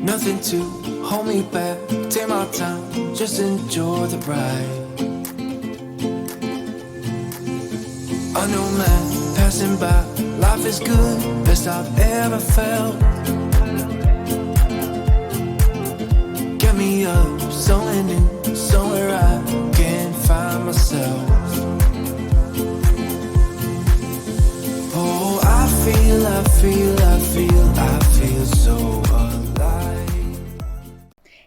Nothing to hold me back. Take my time, just enjoy the ride. I know, man, passing by. Life is good, best I've ever felt. Get me up, somewhere new, somewhere I can find myself. Oh, I feel so alive.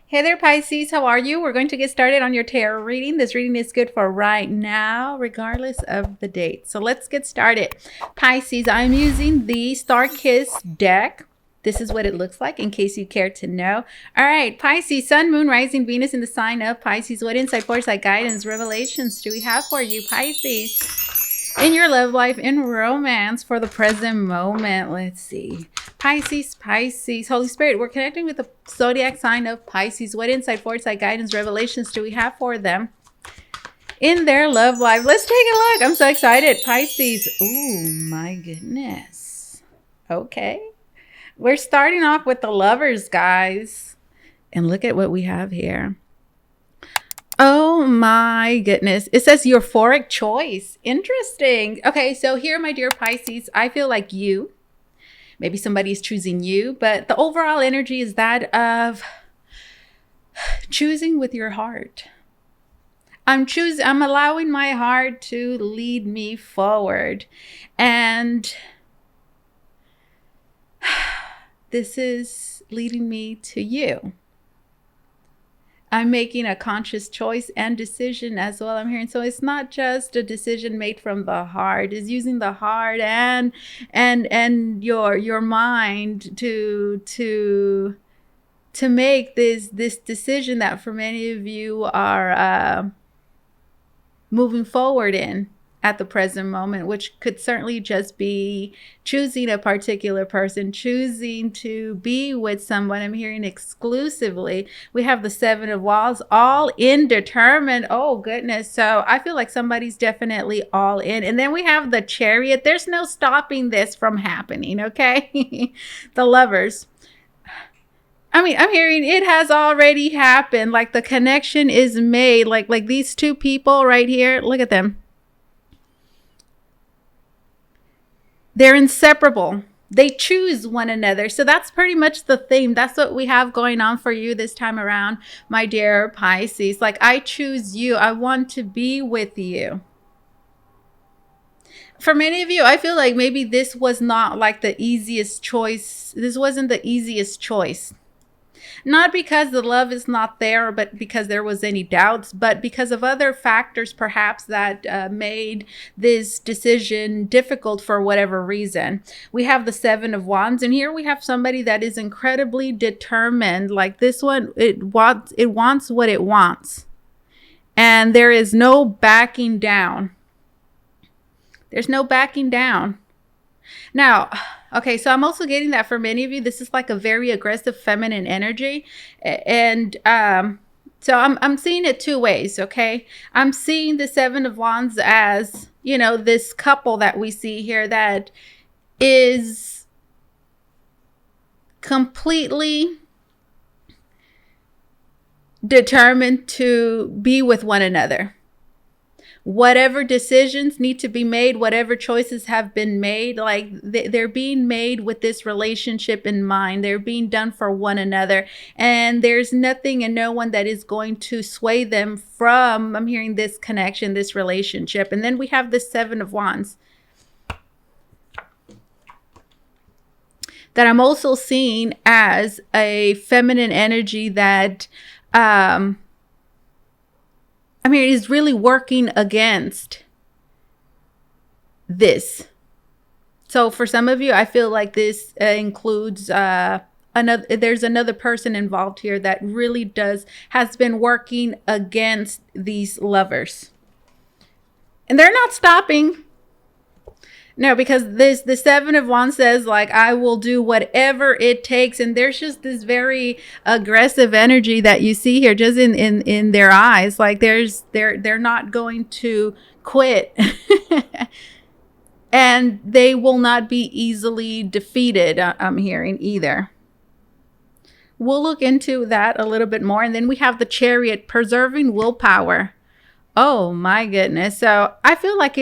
Hey there, Pisces. How are you? We're going to get started on your tarot reading. This reading is good for right now, regardless of the date. So let's get started. Pisces, I'm using the Star Kiss deck. This is what it looks like in case you care to know. All right, Pisces, Sun, Moon, Rising, Venus in the sign of Pisces. What insight, foresight, guidance, revelations do we have for you, Pisces? In your love life, in romance, for the present moment. Let's see. Pisces, Holy Spirit, we're connecting with the zodiac sign of Pisces. What insight, foresight, guidance, revelations do we have for them in their love life? Let's take a look. I'm so excited. Pisces. Oh, my goodness. Okay. We're starting off with the lovers, guys. And look at what we have here. Oh my goodness. It says euphoric choice. Interesting. Okay, so here, my dear Pisces, I feel like you. Maybe somebody's choosing you, but the overall energy is that of choosing with your heart. I'm allowing my heart to lead me forward. And this is leading me to you. I'm making a conscious choice and decision as well, I'm hearing. So it's not just a decision made from the heart. It's using the heart and your mind to make this decision that for many of you are moving forward in at the present moment, which could certainly just be choosing a particular person, choosing to be with someone. I'm hearing exclusively. We have the Seven of Wands, all indeterminate. Oh, goodness. So I feel like somebody's definitely all in. And then we have the Chariot. There's no stopping this from happening, okay? The Lovers. I mean, I'm hearing it has already happened. Like the connection is made. Like these two people right here. Look at them. They're inseparable. They choose one another. So that's pretty much the theme. That's what we have going on for you this time around, my dear Pisces. Like, I choose you. I want to be with you. For many of you, I feel like maybe this was not like the easiest choice. This wasn't the easiest choice. Not because the love is not there, but because there was any doubts, but because of other factors perhaps that made this decision difficult for whatever reason. We have the Seven of Wands, and here we have somebody that is incredibly determined. Like this one, it wants what it wants. And there is no backing down. There's no backing down. Now, okay, so I'm also getting that for many of you, this is like a very aggressive feminine energy. And so I'm seeing it two ways, okay? I'm seeing the Seven of Wands as, you know, this couple that we see here that is completely determined to be with one another. Whatever decisions need to be made, whatever choices have been made, like they're being made with this relationship in mind. They're being done for one another. And there's nothing and no one that is going to sway them from, I'm hearing, this connection, this relationship. And then we have the Seven of Wands that I'm also seeing as a feminine energy that I mean, is really working against this. So for some of you, I feel like this includes there's another person involved here that really has been working against these lovers. And they're not stopping. No, because the Seven of Wands says, like, I will do whatever it takes. And there's just this very aggressive energy that you see here just in their eyes. Like they're not going to quit. And they will not be easily defeated, I'm hearing either. we'll look into that a little bit more. And then we have the Chariot, preserving willpower. Oh my goodness. So I feel like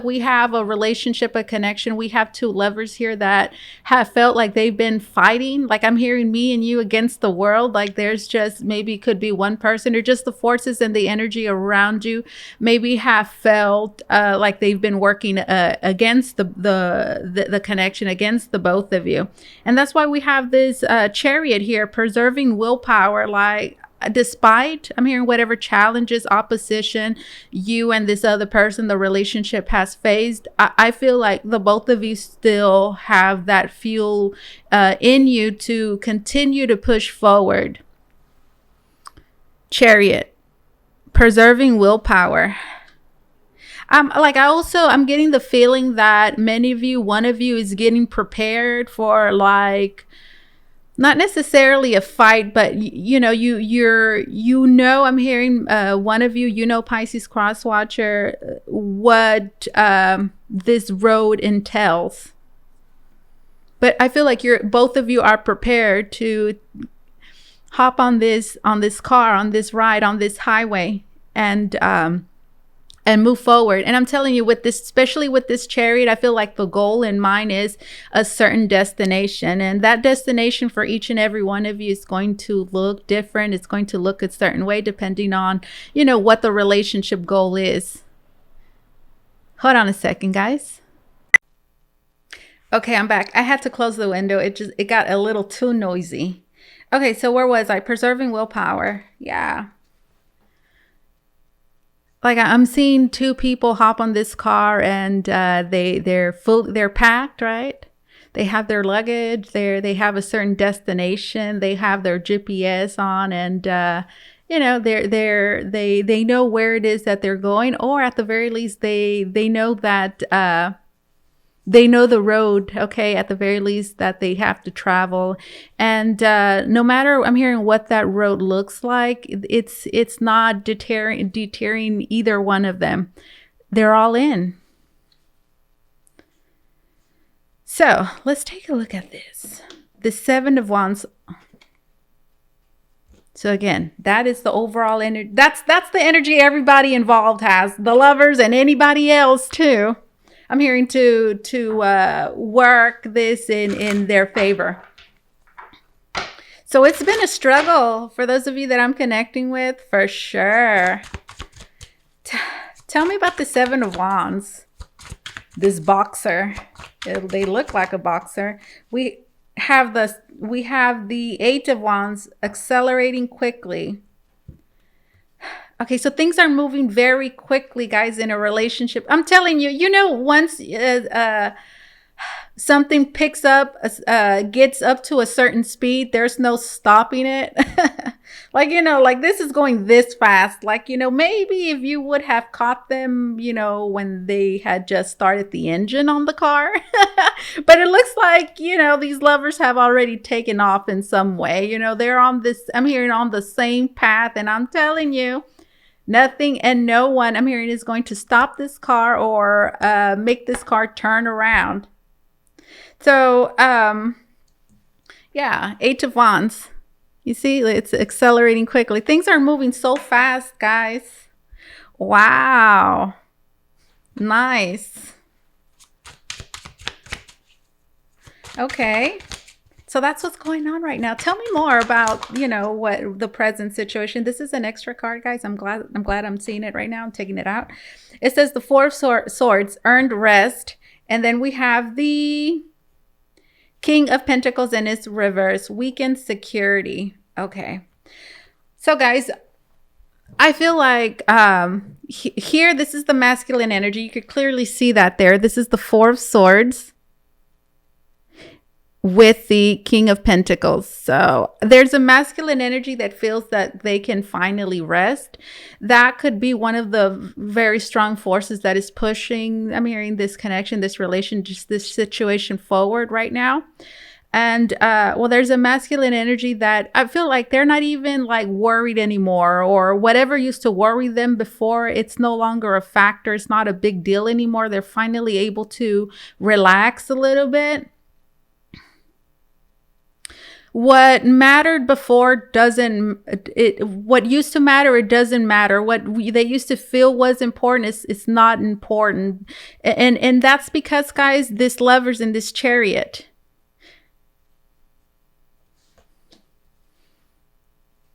we have a relationship, a connection. We have two lovers here that have felt like they've been fighting. Like I'm hearing me and you against the world. Like there's just maybe could be one person, or just the forces and the energy around you maybe have felt like they've been working against the connection, against the both of you. And that's why we have this Chariot here, preserving willpower. Like, despite I'm hearing whatever challenges, opposition you and this other person, the relationship has faced, I feel like the both of you still have that fuel in you to continue to push forward. Chariot, preserving willpower. I'm getting the feeling that many of you, one of you is getting prepared for like, not necessarily a fight, but I'm hearing one of you, Pisces cross watcher, what this road entails. But I feel like both of you are prepared to hop on this car, on this ride, on this highway, and move forward. And I'm telling you, with this, especially with this Chariot, I feel like the goal in mind is a certain destination. And that destination for each and every one of you is going to look different. It's going to look a certain way depending on, what the relationship goal is. Hold on a second, guys. Okay, I'm back. I had to close the window. It got a little too noisy. Okay, so where was I? Preserving willpower. Yeah. Like I'm seeing two people hop on this car and they're packed, right? They have their luggage, they have a certain destination, they have their GPS on, and they know where it is that they're going, or at the very least they know that they know the road, okay, at the very least that they have to travel. And no matter, I'm hearing what that road looks like, it's not deterring either one of them. They're all in. So let's take a look at this. The Seven of Wands. So again, that is the overall energy. That's the energy everybody involved has. The lovers and anybody else too. I'm hearing to work this in their favor. So it's been a struggle for those of you that I'm connecting with, for sure. Tell me about the Seven of Wands. This boxer. They look like a boxer. We have the Eight of Wands, accelerating quickly. Okay, so things are moving very quickly, guys, in a relationship. I'm telling you, once something picks up, gets up to a certain speed, there's no stopping it. like this is going this fast. Maybe if you would have caught them, when they had just started the engine on the car. But it looks like, these lovers have already taken off in some way. They're I'm hearing on the same path, and I'm telling you, nothing and no one, I'm hearing, is going to stop this car or make this car turn around. So, yeah, Eight of Wands. You see, it's accelerating quickly. Things are moving so fast, guys. Wow. Nice. Okay. So that's what's going on right now. Tell me more about, what the present situation. This is an extra card, guys. I'm glad I'm seeing it right now. I'm taking it out. It says the Four of Swords, earned rest. And then we have the King of Pentacles in its reverse, weakened security. Okay. So guys, I feel like here, this is the masculine energy. You could clearly see that there. This is the Four of Swords with the King of Pentacles. So there's a masculine energy that feels that they can finally rest. That could be one of the very strong forces that is pushing, I'm hearing, this connection, this relation, just this situation forward right now. And there's a masculine energy that I feel like they're not even like worried anymore, or whatever used to worry them before, it's no longer a factor. It's not a big deal anymore. They're finally able to relax a little bit. What mattered before doesn't, what used to matter, it doesn't matter. What they used to feel was important is not important. And that's because, guys, this Lovers in this Chariot.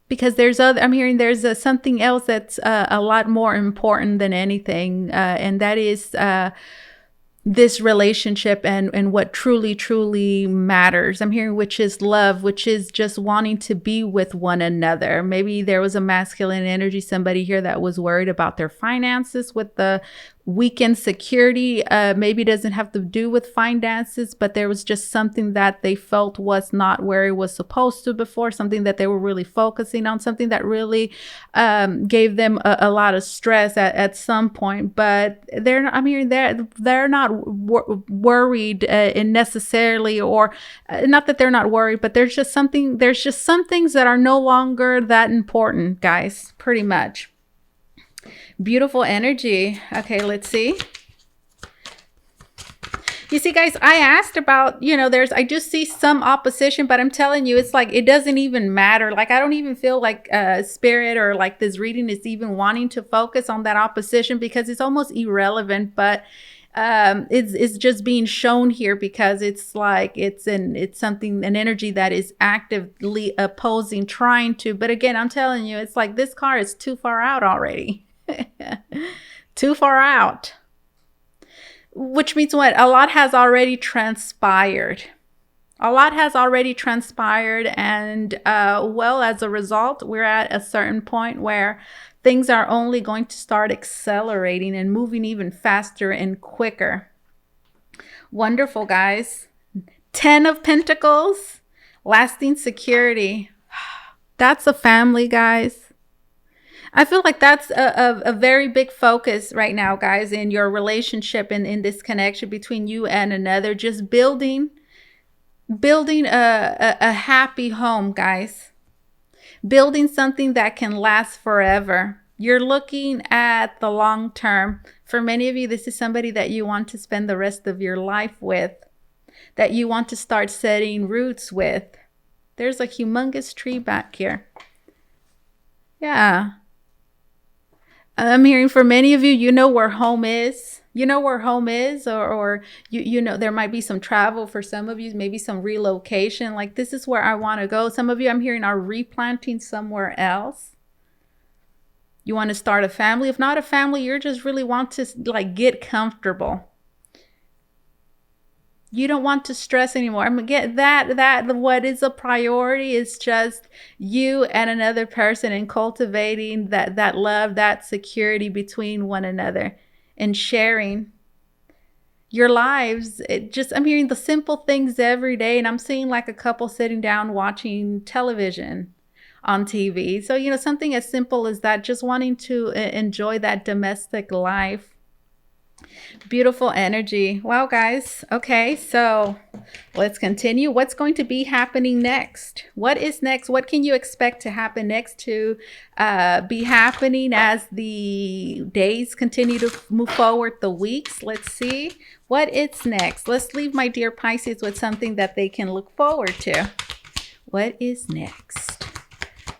Because I'm hearing there's something else that's a lot more important than anything. And that is this relationship and what truly matters. I'm hearing, which is love, which is just wanting to be with one another. Maybe there was a masculine energy, somebody here that was worried about their finances with the weekend security. Maybe it doesn't have to do with finances, but there was just something that they felt was not where it was supposed to before, something that they were really focusing on, something that really gave them a lot of stress at some point. But they're not worried necessarily, or not that they're not worried, but there's just some things that are no longer that important, guys, pretty much. Beautiful energy. Okay, let's see. You see, guys, I asked about, I just see some opposition, but I'm telling you, it's like, it doesn't even matter. Like, I don't even feel like spirit or like this reading is even wanting to focus on that opposition, because it's almost irrelevant. But it's just being shown here because it's like it's something, an energy that is actively opposing, trying to. But again, I'm telling you, it's like this card is too far out already. Too far out. Which means what? A lot has already transpired. A lot has already transpired. And well, as a result, we're at a certain point where things are only going to start accelerating and moving even faster and quicker. Wonderful, guys. 10 of Pentacles, lasting security. That's a family, guys. I feel like that's a very big focus right now, guys, in your relationship and in this connection between you and another. Just building a happy home, guys. Building something that can last forever. You're looking at the long term. For many of you, this is somebody that you want to spend the rest of your life with, that you want to start setting roots with. There's a humongous tree back here. Yeah. I'm hearing for many of you, you know where home is. You know where home is, or you know there might be some travel for some of you, maybe some relocation. Like, this is where I want to go. Some of you, I'm hearing, are replanting somewhere else. You want to start a family. If not a family, you just really want to like get comfortable. You don't want to stress anymore. I'm gonna get that what is a priority is just you and another person, and cultivating that love, that security between one another, and sharing your lives. I'm hearing the simple things every day, and I'm seeing like a couple sitting down watching television on TV. So, something as simple as that, just wanting to enjoy that domestic life. Beautiful energy. Wow, guys. Okay, so let's continue. What's going to be happening next? What is next? What can you expect to happen next, to be happening as the days continue to move forward, the weeks? Let's see what is next. Let's leave my dear Pisces with something that they can look forward to. What is next?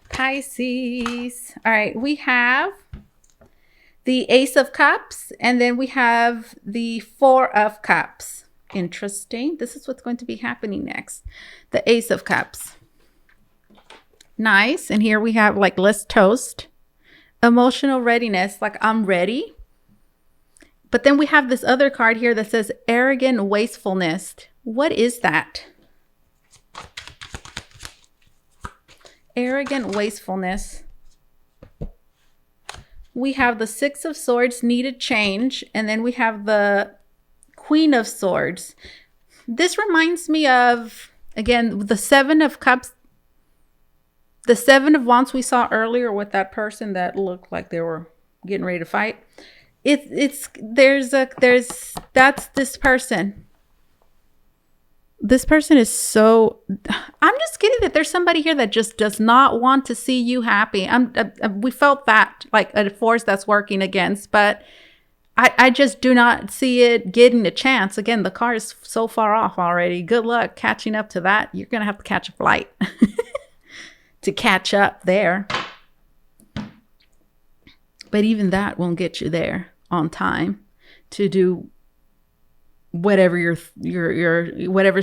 Pisces. All right, we have the Ace of Cups, and then we have the Four of Cups. Interesting. This is what's going to be happening next. The Ace of Cups. Nice. And here we have like, let's toast. Emotional readiness, like I'm ready. But then we have this other card here that says arrogant wastefulness. What is that? Arrogant wastefulness. We have the Six of Swords, needed change, and then we have the Queen of Swords. This reminds me of, again, the Seven of Cups, the Seven of Wands we saw earlier with that person that looked like they were getting ready to fight. That's this person. This person is so, I'm just getting that there's somebody here that just does not want to see you happy. We felt that, like a force that's working against, but I just do not see it getting a chance. Again, the car is so far off already. Good luck catching up to that. You're going to have to catch a flight to catch up there. But even that won't get you there on time to do whatever your whatever,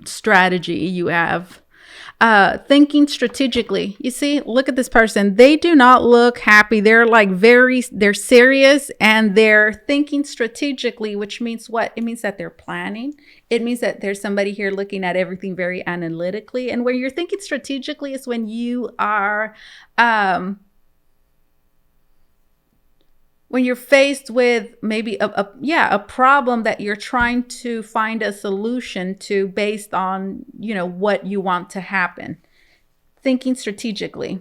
strategy you have. Thinking strategically. You see, look at this person. They do not look happy. They're like they're serious and they're thinking strategically, which means what? It means that they're planning. It means that there's somebody here looking at everything very analytically. And when you're thinking strategically is when you are, when you're faced with maybe a problem that you're trying to find a solution to based on, what you want to happen. Thinking strategically.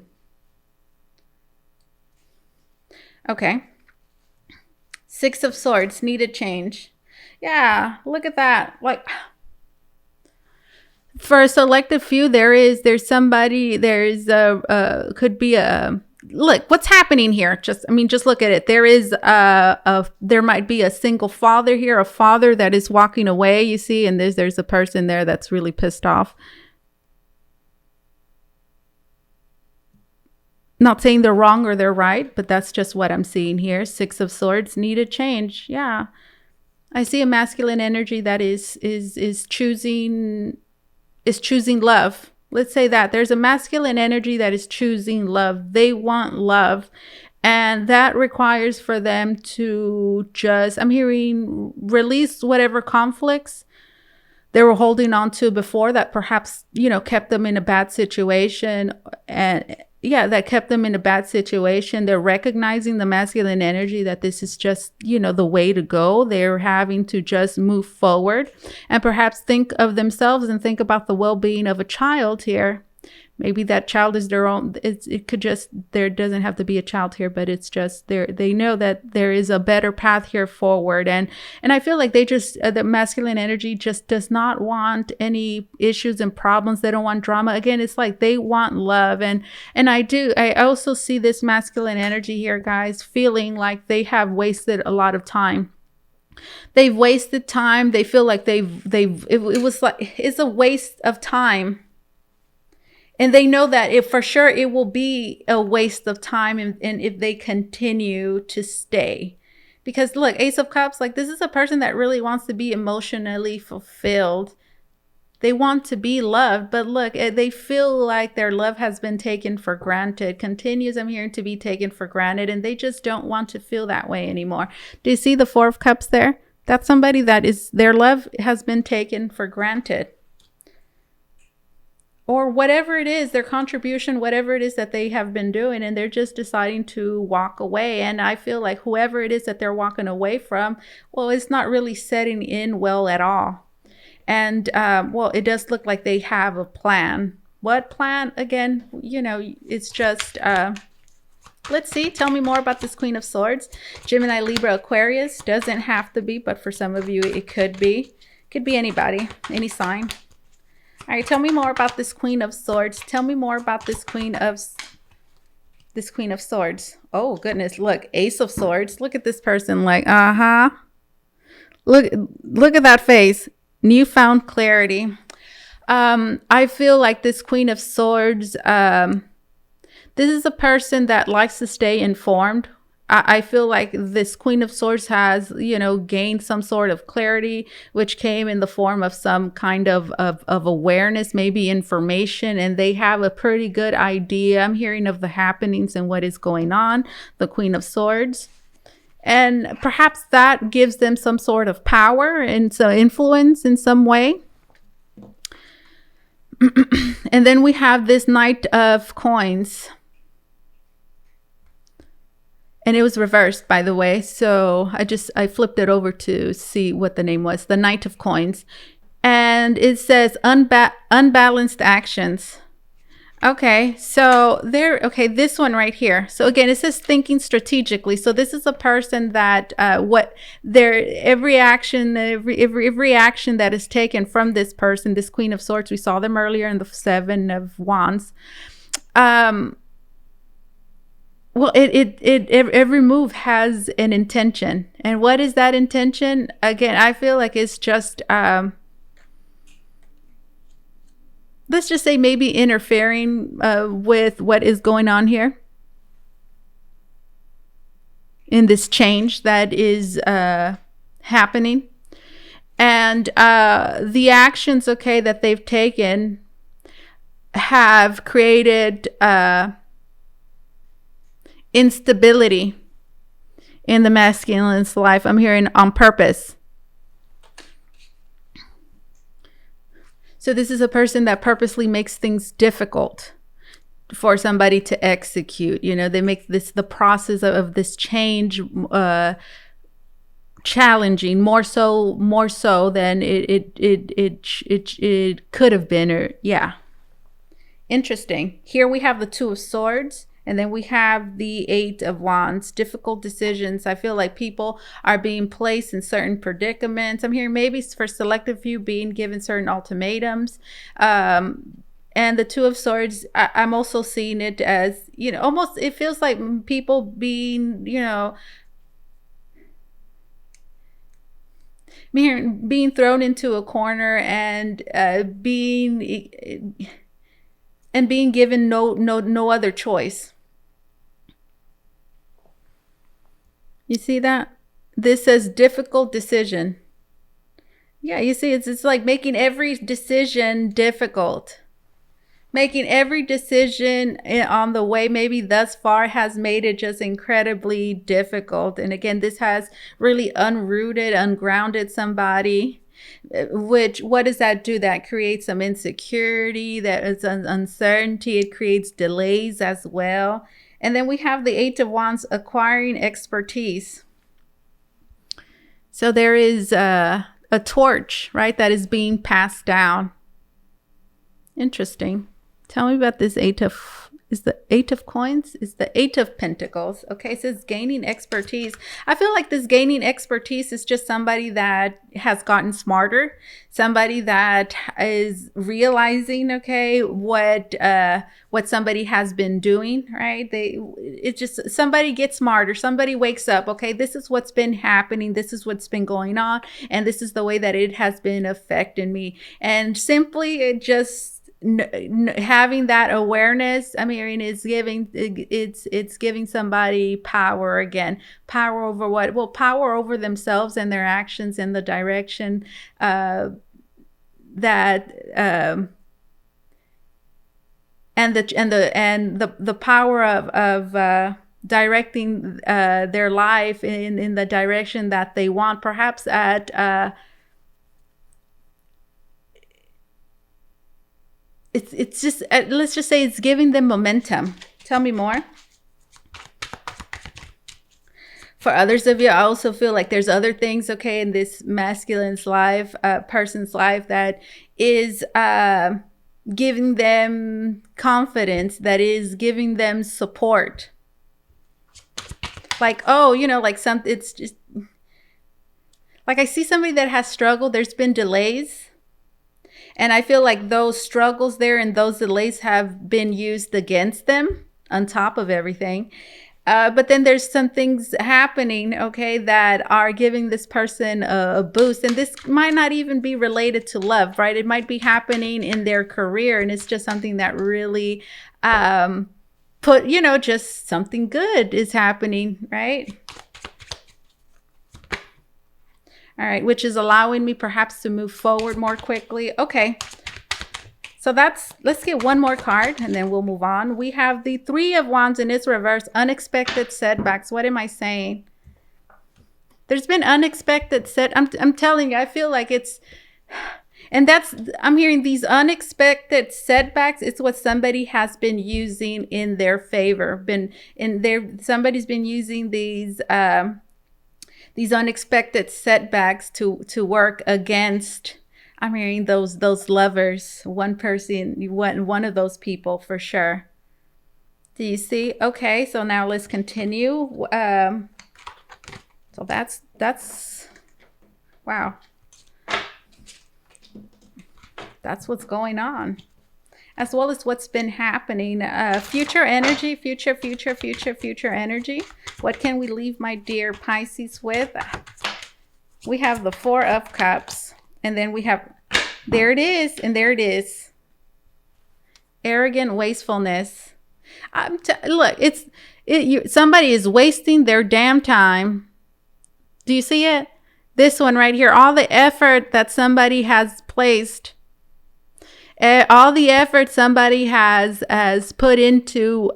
Okay. 6 of Swords, need a change. Yeah, look at that. Like, for a selective few, there's somebody, could be look, what's happening here? Just look at it. There might be a single father here, a father that is walking away, you see, and there's a person there that's really pissed off. Not saying they're wrong or they're right, but that's just what I'm seeing here. 6 of Swords, need a change. Yeah. I see a masculine energy that is choosing love. Let's say that there's a masculine energy that is choosing love. They want love. And that requires for them to I'm hearing, release whatever conflicts they were holding on to before that perhaps, kept them in a bad situation. And that kept them in a bad situation. They're recognizing the masculine energy that this is just, the way to go. They're having to just move forward and perhaps think of themselves and think about the well-being of a child here. Maybe that child is their own. There doesn't have to be a child here, but it's just they know that there is a better path here forward. And I feel like the masculine energy just does not want any issues and problems. They don't want drama. Again, it's like they want love. And I also see this masculine energy here, guys, feeling like they have wasted a lot of time. They've wasted time. They feel like it was like, it's a waste of time. And they know that for sure it will be a waste of time and if they continue to stay. Because look, Ace of Cups, like this is a person that really wants to be emotionally fulfilled. They want to be loved, but look, they feel like their love has been taken for granted. Continues, I'm hearing, to be taken for granted, and they just don't want to feel that way anymore. Do you see the 4 of Cups there? That's somebody that their love has been taken for granted. Or whatever it is, their contribution, whatever it is that they have been doing, and they're just deciding to walk away. And I feel like whoever it is that they're walking away from, well, it's not really setting in well at all. And, it does look like they have a plan. What plan? Again, it's just, let's see. Tell me more about this Queen of Swords. Gemini, Libra, Aquarius. Doesn't have to be, but for some of you, it could be. Could be anybody, any sign. All right, tell me more about this Queen of Swords. Tell me more about this Queen of Swords. Oh, goodness. Look, Ace of Swords. Look at this person like, Look at that face. Newfound clarity. I feel like this Queen of Swords, this is a person that likes to stay informed. I feel like this Queen of Swords has, gained some sort of clarity, which came in the form of some kind of awareness, maybe information, and they have a pretty good idea. I'm hearing of the happenings and what is going on, the Queen of Swords. And perhaps that gives them some sort of power and some influence in some way. And then we have this Knight of Coins. And it was reversed, by the way. So I flipped it over to see what the name was. The Knight of Coins. And it says unbalanced actions. Okay, so this one right here. So again, it says thinking strategically. So this is a person that every action that is taken from this person, this Queen of Swords, we saw them earlier in the 7 of Wands. Well, every move has an intention. And what is that intention? Again, I feel like it's just, let's just say maybe interfering with what is going on here in this change that is happening. And the actions, okay, that they've taken have created instability in the masculine's life. I'm hearing on purpose. So this is a person that purposely makes things difficult for somebody to execute. You know, they make the process of this change challenging, more so than it could have been. Or yeah, interesting. Here we have the Two of Swords. And then we have the Eight of Wands, difficult decisions. I feel like people are being placed in certain predicaments. I'm hearing maybe for selective few being given certain ultimatums. And the Two of Swords, I'm also seeing it as, you know, almost it feels like people being, you know, being thrown into a corner and being given no other choice. You see that? This says difficult decision. Yeah, you see, it's like making every decision difficult. Making every decision on the way, maybe thus far, has made it just incredibly difficult. And again, this has really unrooted, ungrounded somebody. Which, what does that do? That creates some insecurity, that is uncertainty. It creates delays as well. And then we have the Eight of Wands, acquiring expertise. So there is a torch, right, that is being passed down. Interesting. Tell me about this is the Eight of Coins? Is the Eight of Pentacles. Okay, it says gaining expertise. I feel like this gaining expertise is just somebody that has gotten smarter, somebody that is realizing, okay, what somebody has been doing, right? It's just somebody gets smarter, somebody wakes up, okay, this is what's been happening, this is what's been going on, and this is the way that it has been affecting me. And simply it just having that awareness, I mean, it's giving somebody power again. Power over what? Well, power over themselves and their actions in the direction and the power of directing their life in the direction that they want, perhaps at it's just, let's just say it's giving them momentum. Tell me more. For others of you, I also feel like there's other things, okay, in this masculine's life, person's life, that is giving them confidence, that is giving them support. Like, oh, you know, like it's just like I see somebody that has struggled. There's been delays. And I feel like those struggles there and those delays have been used against them on top of everything. But then there's some things happening, okay, that are giving this person a boost. And this might not even be related to love, right? It might be happening in their career. And it's just something that really just something good is happening, right? All right, which is allowing me perhaps to move forward more quickly. Okay, so let's get one more card and then we'll move on. We have the Three of Wands in its reverse, unexpected setbacks. What am I saying? There's been unexpected I'm telling you, I feel like I'm hearing these unexpected setbacks. It's what somebody has been using in their favor. Somebody's been using these unexpected setbacks to work against. I'm hearing those lovers, one person, one of those people for sure. Do you see? Okay, so now let's continue. So that's wow. That's what's going on. as well as what's been happening. Future energy, future energy. What can we leave my dear Pisces with? We have the Four of Cups, and then we have, there it is, and there it is. Arrogant wastefulness. Look, somebody is wasting their damn time. Do you see it? This one right here, all the effort that somebody has placed, all the effort somebody has put into,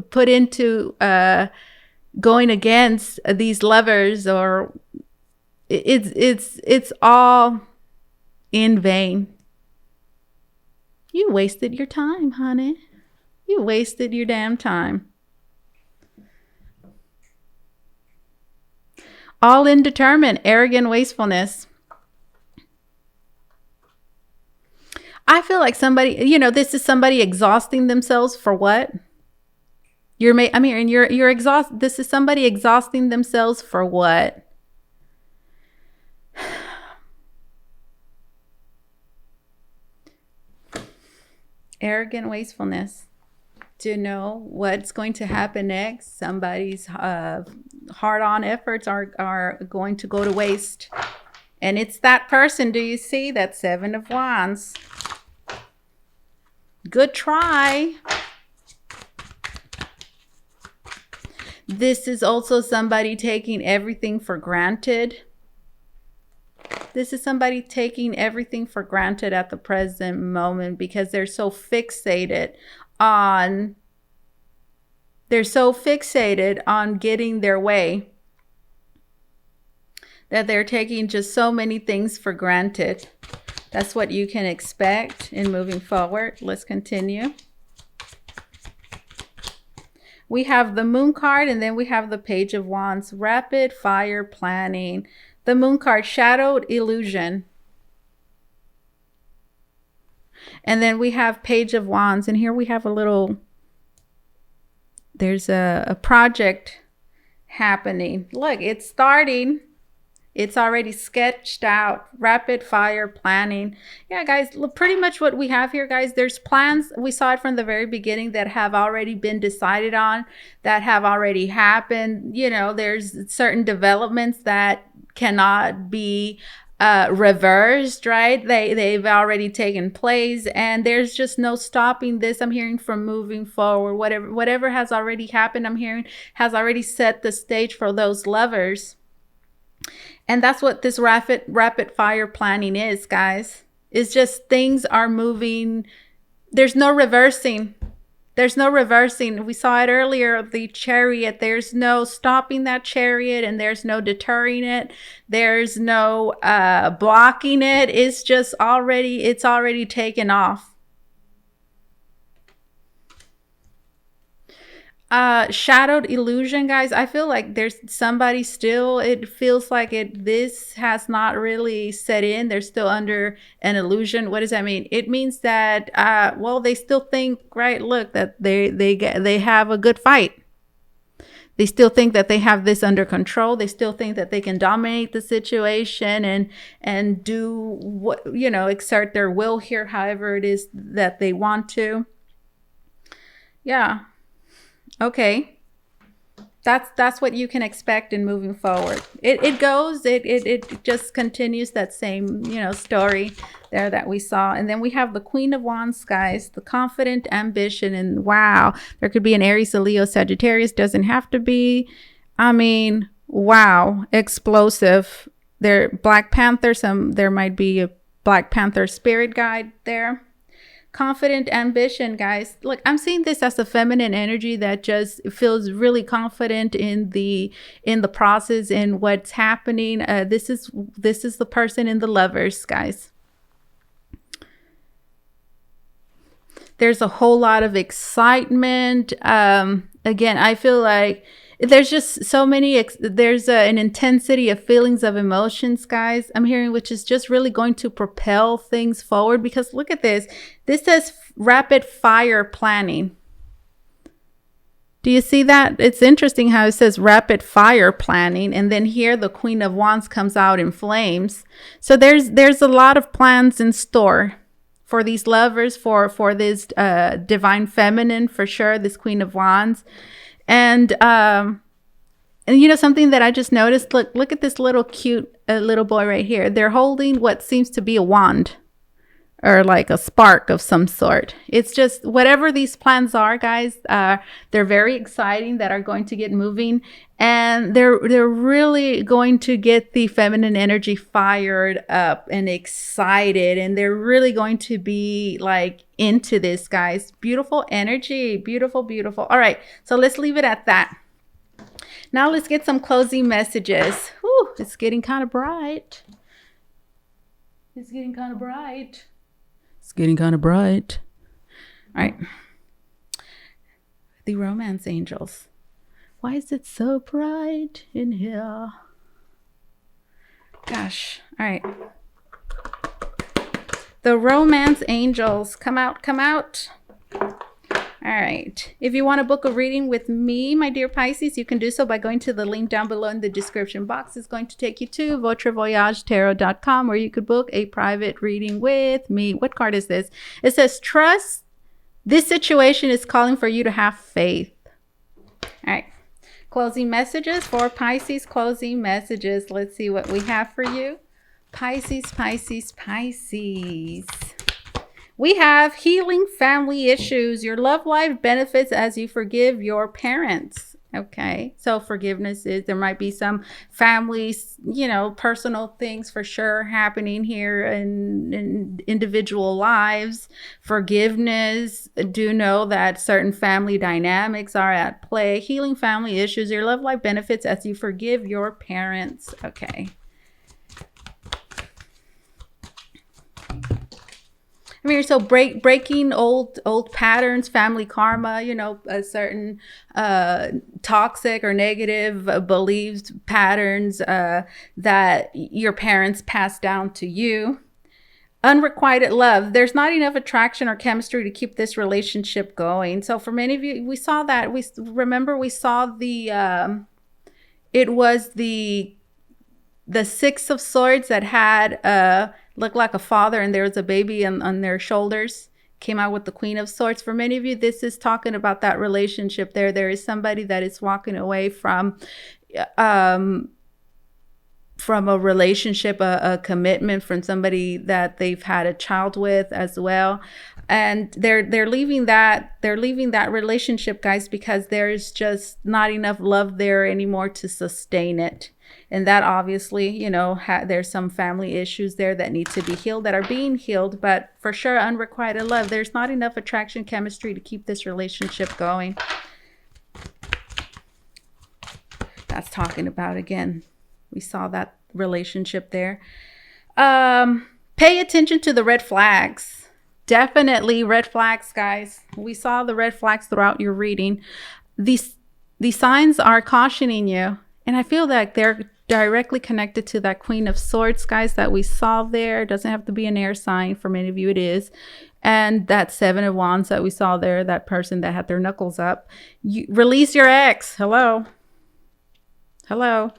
put into going against these lovers, or it's all in vain. You wasted your time, honey. You wasted your damn time. All indeterminate, arrogant wastefulness. I feel like somebody, this is somebody exhausting themselves for what? You're exhausted. This is somebody exhausting themselves for what? Arrogant wastefulness. To know what's going to happen next. Somebody's hard-on efforts are going to go to waste. And it's that person. Do you see that Seven of Wands? Good try. This is also somebody taking everything for granted. This is somebody taking everything for granted at the present moment because they're so fixated on getting their way that they're taking just so many things for granted. That's what you can expect in moving forward. Let's continue. We have the Moon card, and then we have the Page of Wands. Rapid fire planning. The Moon card, shadowed illusion. And then we have Page of Wands, and here we have there's a project happening. Look, it's starting. It's already sketched out. Rapid fire planning. Yeah, guys, look, pretty much what we have here, guys, there's plans. We saw it from the very beginning that have already been decided on, that have already happened. There's certain developments that cannot be reversed, right? They've already taken place, and there's just no stopping this. I'm hearing from moving forward. Whatever has already happened, I'm hearing has already set the stage for those lovers. And that's what this rapid fire planning is, guys. It's just things are moving. There's no reversing. There's no reversing. We saw it earlier, the Chariot. There's no stopping that Chariot, and there's no deterring it. There's no blocking it. It's just already taken off. Shadowed illusion, guys. I feel like there's somebody still, it feels like this has not really set in. They're still under an illusion. What does that mean? It means that they still think, right, look, that they have a good fight. They still think that they have this under control. They still think that they can dominate the situation and do what, exert their will here however it is that they want to. Yeah. Okay, that's what you can expect in moving forward. It just continues that same story there that we saw. And then we have the Queen of Wands, guys, the confident ambition. And wow, there could be an Aries, a Leo, Sagittarius. Doesn't have to be. I mean, wow, explosive. There, Black Panther. There might be a Black Panther spirit guide there. Confident ambition, guys. Look, I'm seeing this as a feminine energy that just feels really confident in the process, in what's happening. This is the person in the Lovers, guys. There's a whole lot of excitement. Again, I feel like there's just so many, there's an intensity of feelings, of emotions, guys, I'm hearing, which is just really going to propel things forward. Because look at this. This says rapid fire planning. Do you see that? It's interesting how it says rapid fire planning. And then here the Queen of Wands comes out in flames. So there's a lot of plans in store for these lovers, for this divine feminine, for sure, this Queen of Wands. And you know, something that I just noticed, look at this little cute little boy right here. They're holding what seems to be a wand, or like a spark of some sort. It's just whatever these plans are, guys, they're very exciting, that are going to get moving, and they're really going to get the feminine energy fired up and excited, and they're really going to be like into this, guys. Beautiful energy, beautiful, beautiful. All right, so let's leave it at that. Now let's get some closing messages. Whew, it's getting kind of bright. It's getting kind of bright. It's getting kind of bright. All right. The romance angels. Why is it so bright in here? Gosh. All right. The romance angels. Come out, come out. All right. If you want to book a reading with me, my dear Pisces, you can do so by going to the link down below in the description box. It's going to take you to Votre where you could book a private reading with me. What card is this? It says, trust. This situation is calling for you to have faith. All right. Closing messages for Pisces. Closing messages. Let's see what we have for you. Pisces, Pisces, Pisces. We have healing family issues. Your love life benefits as you forgive your parents. Okay, so forgiveness is, there might be some families, you know, personal things for sure happening here in individual lives. Forgiveness, do know that certain family dynamics are at play. Healing family issues. Your love life benefits as you forgive your parents. Okay. I mean, so breaking old patterns, family karma, you know, a certain toxic or negative beliefs, patterns that your parents passed down to you. Unrequited love. There's not enough attraction or chemistry to keep this relationship going. So for many of you, we saw that. We saw the it was the Six of Swords that had looked like a father, and there was a baby on their shoulders. Came out with the Queen of Swords. For many of you, this is talking about that relationship there. There is somebody that is walking away from a relationship, a commitment, from somebody that they've had a child with as well. And they're leaving that relationship, guys, because there's just not enough love there anymore to sustain it. And that obviously, you know, there's some family issues there that need to be healed, that are being healed. But for sure, unrequited love. There's not enough attraction, chemistry to keep this relationship going. That's talking about, again, we saw that relationship there. Pay attention to the red flags. Definitely red flags, guys. We saw the red flags throughout your reading. These signs are cautioning you. And I feel that they're directly connected to that Queen of Swords, guys, that we saw there. It doesn't have to be an air sign. For many of you, it is. And that Seven of Wands that we saw there, that person that had their knuckles up. You release your ex. Hello. Hello.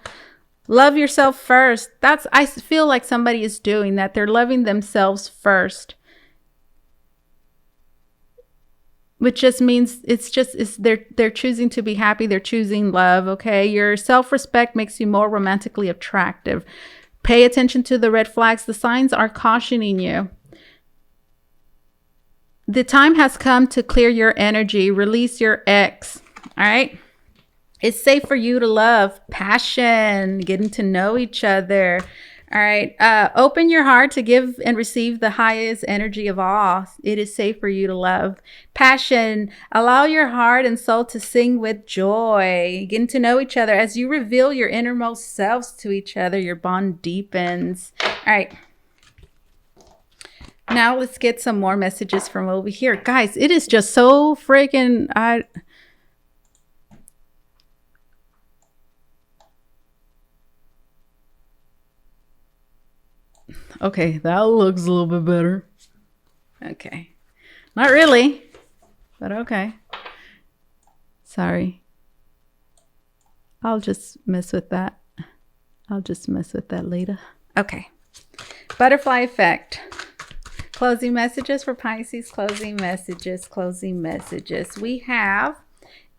Love yourself first. I feel like somebody is doing that. They're loving themselves first. Which just means they're choosing to be happy. They're choosing love. Okay. Your self-respect makes you more romantically attractive. Pay attention to the red flags. The signs are cautioning you. The time has come to clear your energy. Release your ex. All right. It's safe for you to love. Passion. Getting to know each other. All right. Open your heart to give and receive the highest energy of all. It is safe for you to love. Passion. Allow your heart and soul to sing with joy. Getting to know each other. As you reveal your innermost selves to each other, your bond deepens. All right. Now let's get some more messages from over here. Guys, it is just so freaking... Okay, that looks a little bit better. Okay. Not really, but okay. Sorry. I'll just mess with that. I'll just mess with that later. Okay. Butterfly effect. Closing messages for Pisces. Closing messages. Closing messages. We have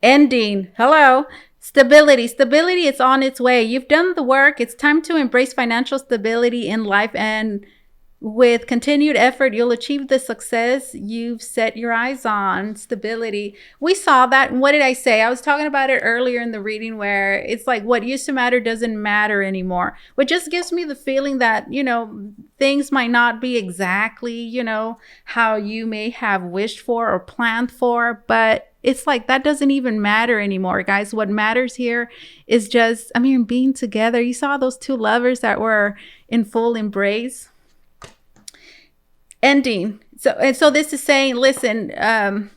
ending. Hello. Stability. Stability is on its way. You've done the work. It's time to embrace financial stability in life, and with continued effort, you'll achieve the success you've set your eyes on. Stability. We saw that. What did I say? I was talking about it earlier in the reading, where it's like what used to matter doesn't matter anymore, which just gives me the feeling that, you know, things might not be exactly, you know, how you may have wished for or planned for, but it's like that doesn't even matter anymore, guys. What matters here is just, I mean, being together. You saw those two lovers that were in full embrace. Ending. So this is saying, listen,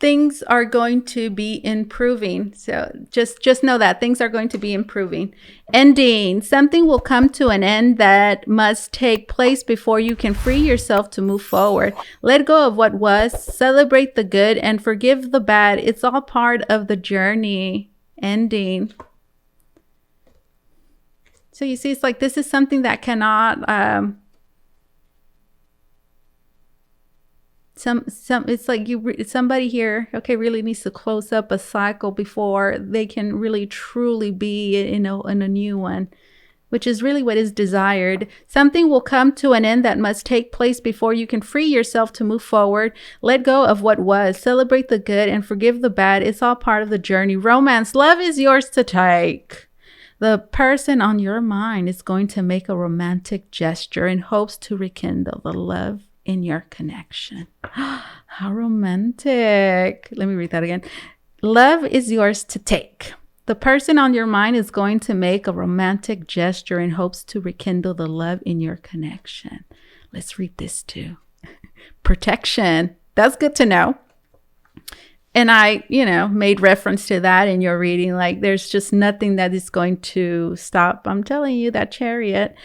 things are going to be improving. So just know that things are going to be improving. Ending. Something will come to an end that must take place before you can free yourself to move forward. Let go of what was, celebrate the good, and forgive the bad. It's all part of the journey. Ending. So you see, it's like this is something that cannot it's like somebody here, okay, really needs to close up a cycle before they can really truly be in a new one, which is really what is desired. Something will come to an end that must take place before you can free yourself to move forward. Let go of what was, celebrate the good, and forgive the bad. It's all part of the journey. Romance. Love is yours to take. The person on your mind is going to make a romantic gesture in hopes to rekindle the love in your connection. How romantic. Let me read that again. Love is yours to take. The person on your mind is going to make a romantic gesture in hopes to rekindle the love in your connection. Let's read this too. Protection. That's good to know. And I, made reference to that in your reading. Like, there's just nothing that is going to stop. I'm telling you, that Chariot.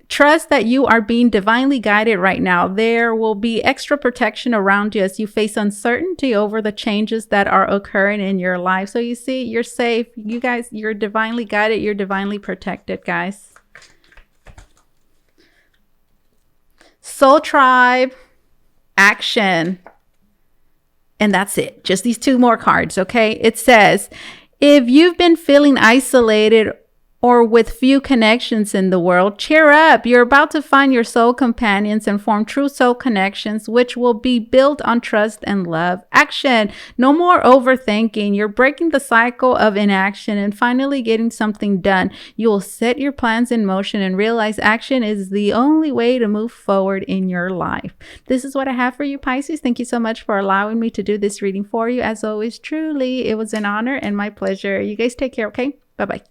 Trust that you are being divinely guided right now. There will be extra protection around you as you face uncertainty over the changes that are occurring in your life. So you see, you're safe. You guys, you're divinely guided. You're divinely protected, guys. Soul Tribe, action. And that's it. Just these two more cards, okay? It says, if you've been feeling isolated or with few connections in the world, cheer up. You're about to find your soul companions and form true soul connections, which will be built on trust and love. Action. No more overthinking. You're breaking the cycle of inaction and finally getting something done. You will set your plans in motion and realize action is the only way to move forward in your life. This is what I have for you, Pisces. Thank you so much for allowing me to do this reading for you. As always, truly, it was an honor and my pleasure. You guys take care, okay? Bye-bye.